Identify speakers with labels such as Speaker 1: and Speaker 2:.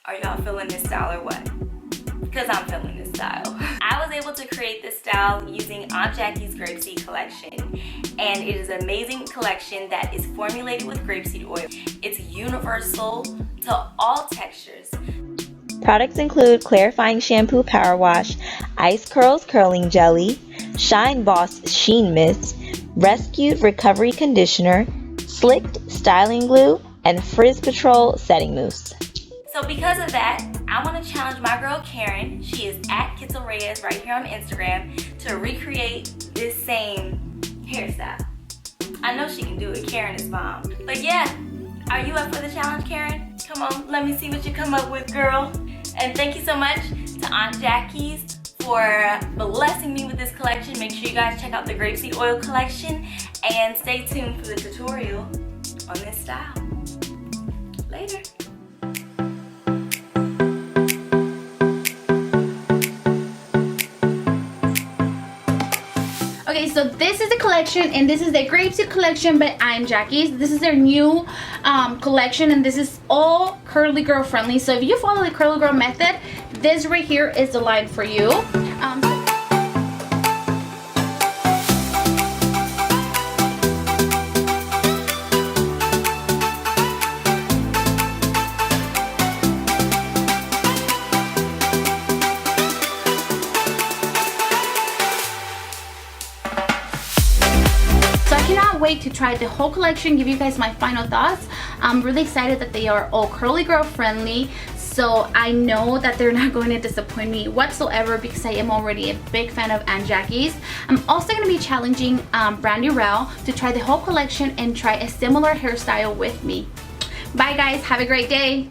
Speaker 1: Are y'all feeling this style or what? Because I'm feeling this style. I was able to create this style using Aunt Jackie's Grapeseed collection, and it is an amazing collection that is formulated with grapeseed oil. It's universal to all textures.
Speaker 2: Products include clarifying shampoo power wash, Ice Curls curling jelly, Shine Boss sheen mist, Rescued recovery conditioner, Slicked styling glue, and Frizz Patrol setting mousse.
Speaker 1: So because of that, I want to challenge my girl Karen, she is at Kitzel Reyes right here on Instagram, to recreate this same hairstyle. I know she can do it, Karen is bomb. But yeah, are you up for the challenge, Karen? Come on, let me see what you come up with, girl. And thank you so much to Aunt Jackie's for blessing me with this collection. Make sure you guys check out the Grapeseed oil collection and stay tuned for the tutorial on this style. Later.
Speaker 3: Okay, so this is the collection, and this is the Grapeseed collection by Aunt Jackie's. This is their new collection, and this is all curly girl friendly. So if you follow the curly girl method, this right here is the line for you. I cannot wait to try the whole collection, give you guys my final thoughts. I'm really excited that they are all curly girl friendly, so I know that they're not going to disappoint me whatsoever because I am already a big fan of Aunt Jackie's. I'm also going to be challenging Brandi to try the whole collection and try a similar hairstyle with me. Bye guys, have a great day.